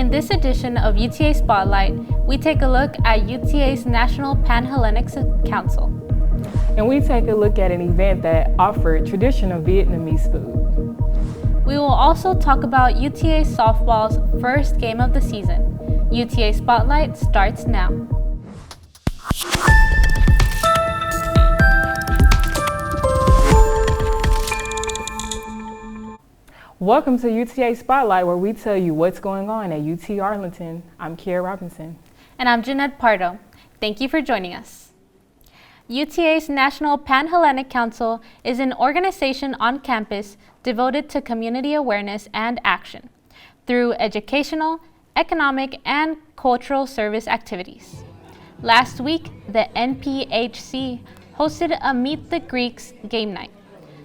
In this edition of UTA Spotlight, we take a look at UTA's National Pan-Hellenic Council. And we take a look at an event that offered traditional Vietnamese food. We will also talk about UTA softball's first game of the season. UTA Spotlight starts now. Welcome to UTA Spotlight, where we tell you what's going on at UT Arlington. I'm Kiera Robinson. And I'm Jeanette Pardo. Thank you for joining us. UTA's National Pan-Hellenic Council is an organization on campus devoted to community awareness and action through educational, economic, and cultural service activities. Last week, the NPHC hosted a Meet the Greeks game night.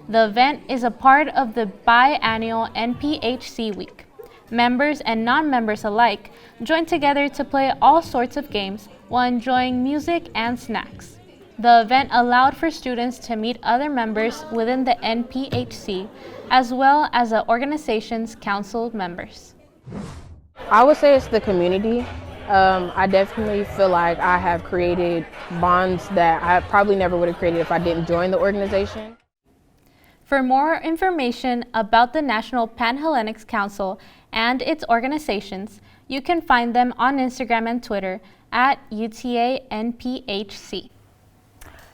The event is a part of the biannual NPHC Week. Members and non-members alike join together to play all sorts of games while enjoying music and snacks. The event allowed for students to meet other members within the NPHC, as well as the organization's council members. I would say it's the community. I definitely feel like I have created bonds that I probably never would have created if I didn't join the organization. For more information about the National Pan-Hellenic Council and its organizations, you can find them on Instagram and Twitter at UTANPHC.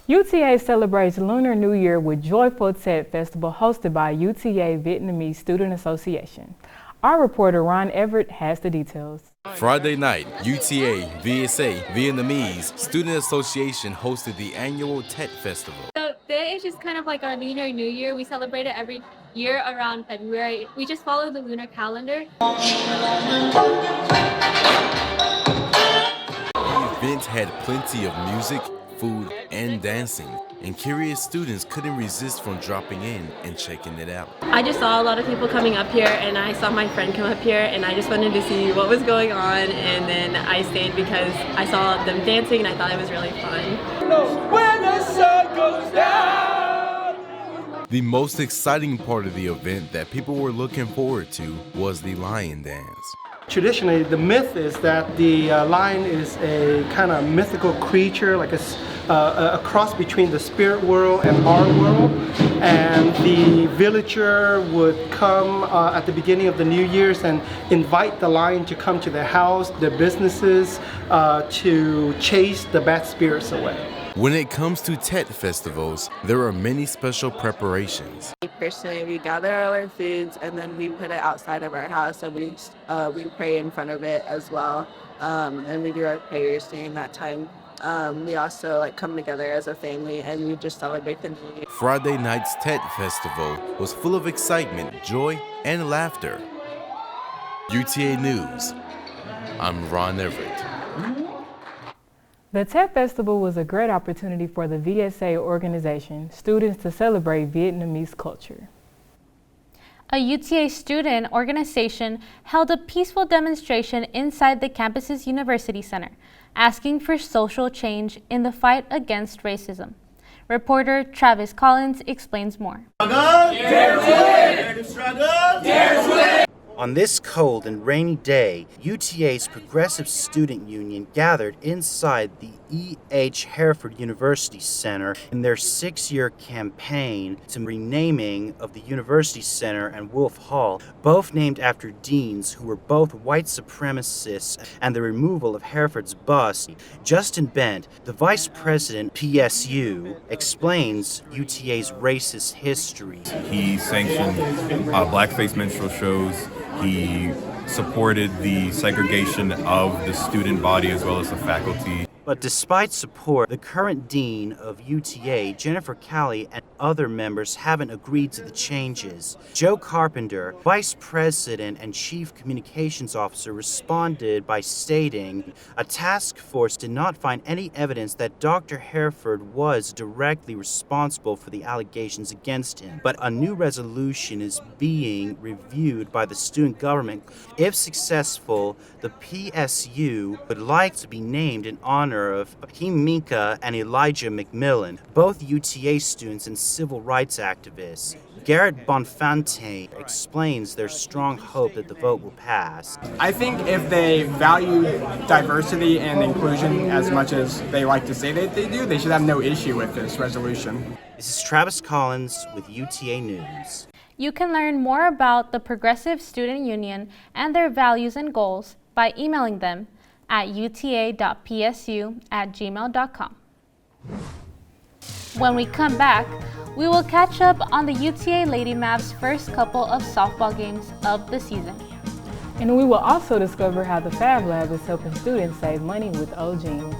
UTA celebrates Lunar New Year with Joyful Tet Festival hosted by UTA Vietnamese Student Association. Our reporter Ron Everett has the details. Friday night, UTA VSA Vietnamese Student Association hosted the annual Tet Festival. So today is just kind of like our Lunar New Year. We celebrate it every year around February. We just follow the lunar calendar. The event had plenty of music, food, and dancing, and curious students couldn't resist from dropping in and checking it out. I just saw a lot of people coming up here, and I saw my friend come up here, and I just wanted to see what was going on, and then I stayed because I saw them dancing and I thought it was really fun. When the sun goes down. The most exciting part of the event that people were looking forward to was the lion dance. Traditionally, the myth is that the lion is a kind of mythical creature, like a cross between the spirit world and our world. And the villager would come at the beginning of the New Year's and invite the lion to come to their house, their businesses, to chase the bad spirits away. When it comes to Tet festivals, there are many special preparations. Personally, we gather all our foods and then we put it outside of our house, and we pray in front of it as well, and we do our prayers during that time. We also come together as a family and we just celebrate the New Year. Friday night's Tet festival was full of excitement, joy, and laughter. UTA News, I'm Ron Everett. The Tet Festival was a great opportunity for the VSA organization students to celebrate Vietnamese culture. A UTA student organization held a peaceful demonstration inside the campus's University Center, asking for social change in the fight against racism. Reporter Travis Collins explains more. On this cold and rainy day, UTA's Progressive Student Union gathered inside the E.H. Hereford University Center in their 6-year campaign to renaming of the University Center and Wolf Hall, both named after deans who were both white supremacists, and the removal of Hereford's bust. Justin Bent, the vice president PSU, explains UTA's racist history. He sanctioned blackface minstrel shows. He supported the segregation of the student body as well as the faculty. But despite support, the current dean of UTA, Jennifer Calley, and other members haven't agreed to the changes. Joe Carpenter, vice president and chief communications officer, responded by stating, "A task force did not find any evidence that Dr. Hereford was directly responsible for the allegations against him, but a new resolution is being reviewed by the student government. If successful, the PSU would like to be named in honor honor of Himika and Elijah McMillan, both UTA students and civil rights activists. Garrett Bonfante explains their strong hope that the vote will pass. I think if they value diversity and inclusion as much as they like to say that they do, they should have no issue with this resolution. This is Travis Collins with UTA News. You can learn more about the Progressive Student Union and their values and goals by emailing them at uta.psu@gmail.com. When we come back, we will catch up on the UTA Lady Mavs' first couple of softball games of the season. And we will also discover how the Fab Lab is helping students save money with old jeans.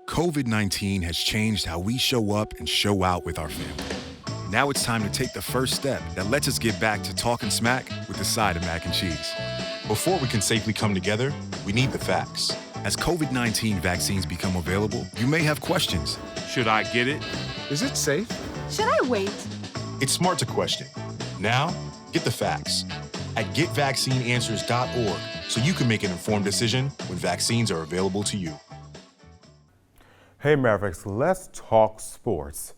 COVID-19 has changed how we show up and show out with our family. Now it's time to take the first step that lets us get back to talking smack with a side of mac and cheese. Before we can safely come together, we need the facts. As COVID-19 vaccines become available, you may have questions. Should I get it? Is it safe? Should I wait? It's smart to question. Now, get the facts at getvaccineanswers.org so you can make an informed decision when vaccines are available to you. Hey Mavericks, let's talk sports.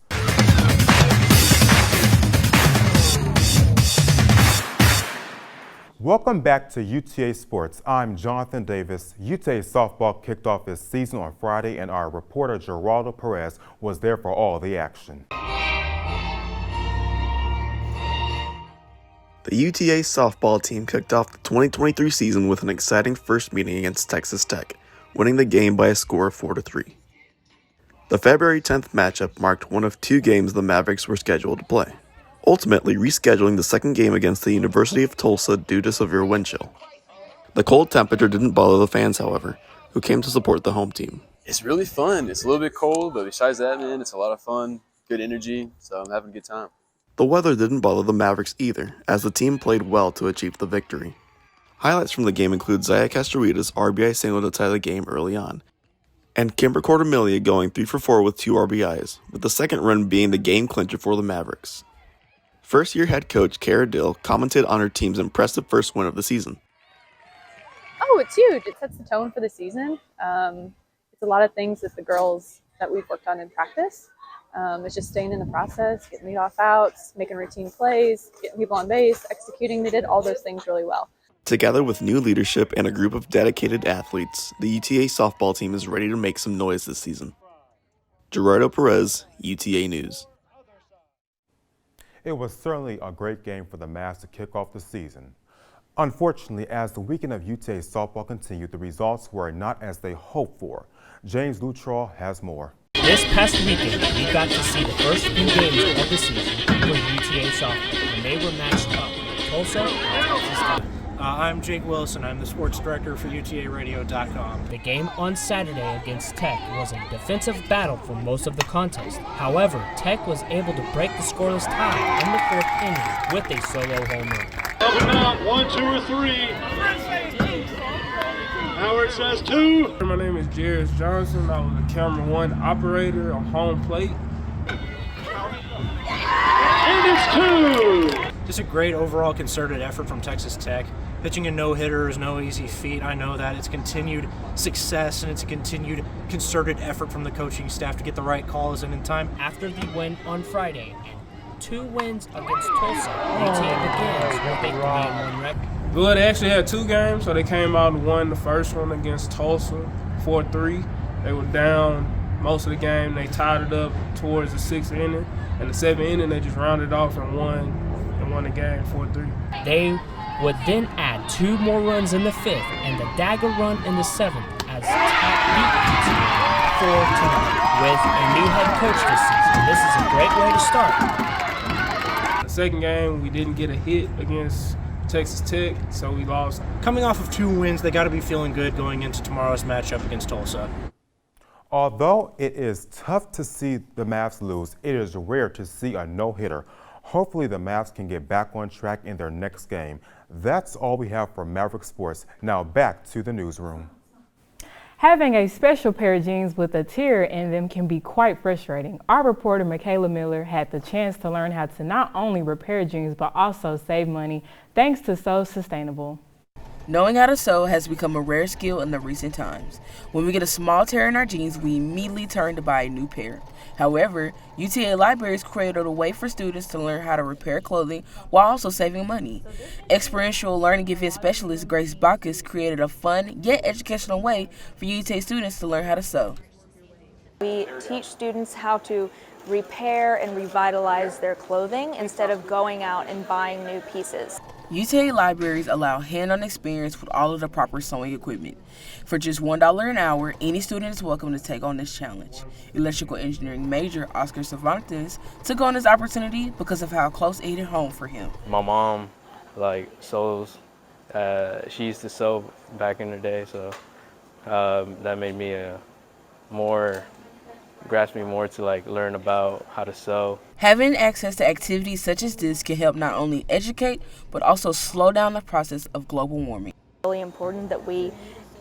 Welcome back to UTA Sports. I'm Jonathan Davis. UTA softball kicked off its season on Friday, and our reporter Geraldo Perez was there for all the action. The UTA softball team kicked off the 2023 season with an exciting first meeting against Texas Tech, winning the game by a score of 4-3. The February 10th matchup marked one of two games the Mavericks were scheduled to play, ultimately rescheduling the second game against the University of Tulsa due to severe wind chill. The cold temperature didn't bother the fans, however, who came to support the home team. It's really fun. It's a little bit cold, but besides that, man, it's a lot of fun, good energy, so I'm having a good time. The weather didn't bother the Mavericks either, as the team played well to achieve the victory. Highlights from the game include Zaya Castrovida's RBI single to tie the game early on, and Kimber Cordemelia going 3 for 4 with 2 RBIs, with the second run being the game clincher for the Mavericks. First-year head coach Kara Dill commented on her team's impressive first win of the season. Oh, it's huge. It sets the tone for the season. It's a lot of things that the girls that we've worked on in practice. It's just staying in the process, getting leadoff outs, making routine plays, getting people on base, executing. They did all those things really well. Together with new leadership and a group of dedicated athletes, the UTA softball team is ready to make some noise this season. Gerardo Perez, UTA News. It was certainly a great game for the Mavs to kick off the season. Unfortunately, as the weekend of UTA softball continued, the results were not as they hoped for. James Lutraw has more. This past weekend, we got to see the first few games of the season for UTA softball, and they were matched up with Tulsa and Texas Tech. I'm Jake Wilson. I'm the sports director for UTARadio.com. The game on Saturday against Tech was a defensive battle for most of the contest. However, Tech was able to break the scoreless tie in the 4th inning with a solo home run. Up and out, 1, 2, or 3. Howard says 2. My name is Jairus Johnson. I was a camera 1 operator on home plate. And it's 2. Just a great overall concerted effort from Texas Tech. Pitching a no-hitter is no easy feat. I know that. It's continued success and it's a continued concerted effort from the coaching staff to get the right calls in time. After the win on Friday and 2 wins against Tulsa, UTA begins with a 3-1 record. Well, they actually had 2 games, so they came out and won the first one against Tulsa, 4-3. They were down most of the game. They tied it up towards the 6th inning. And the 7th inning, they just rounded off and won the game 4-3. They would then add 2 more runs in the 5th and the dagger run in the 7th as Tech beat UTA 4-2. With a new head coach this season, this is a great way to start. The second game, we didn't get a hit against Texas Tech, so we lost. Coming off of 2 wins, they got to be feeling good going into tomorrow's matchup against Tulsa. Although it is tough to see the Mavs lose, it is rare to see a no-hitter. Hopefully the Mavs can get back on track in their next game. That's all we have for Maverick Sports. Now back to the newsroom. Having a special pair of jeans with a tear in them can be quite frustrating. Our reporter Michaela Miller had the chance to learn how to not only repair jeans but also save money thanks to So Sustainable. Knowing how to sew has become a rare skill in the recent times. When we get a small tear in our jeans, we immediately turn to buy a new pair. However, UTA Libraries created a way for students to learn how to repair clothing while also saving money. Experiential learning event specialist Grace Bacchus created a fun yet educational way for UTA students to learn how to sew. We teach students how to repair and revitalize their clothing instead of going out and buying new pieces. UTA Libraries allow hand-on experience with all of the proper sewing equipment. For just $1 an hour, any student is welcome to take on this challenge. Electrical engineering major Oscar Cervantes took on this opportunity because of how close it hit home for him. My mom sews. She used to sew back in the day, so that made me grasp me more to learn about how to sew. Having access to activities such as this can help not only educate, but also slow down the process of global warming. It's really important that we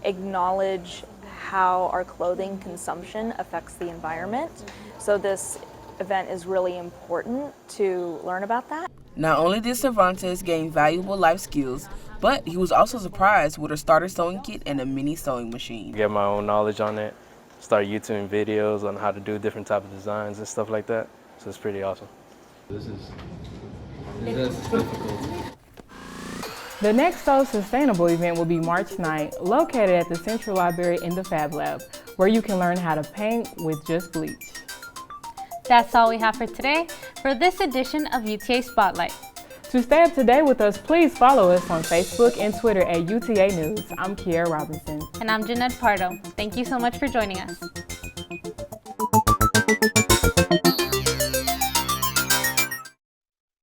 acknowledge how our clothing consumption affects the environment. So this event is really important to learn about that. Not only did Cervantes gain valuable life skills, but he was also surprised with a starter sewing kit and a mini sewing machine. Get my own knowledge on it. Start YouTubing videos on how to do different type of designs and stuff like that. So it's pretty awesome. This is difficult. The next Sew Sustainable event will be March 9th, located at the Central Library in the Fab Lab, where you can learn how to paint with just bleach. That's all we have for today for this edition of UTA Spotlight. To stay up to date with us, please follow us on Facebook and Twitter at UTA News. I'm Kiara Robinson. And I'm Jeanette Pardo. Thank you so much for joining us.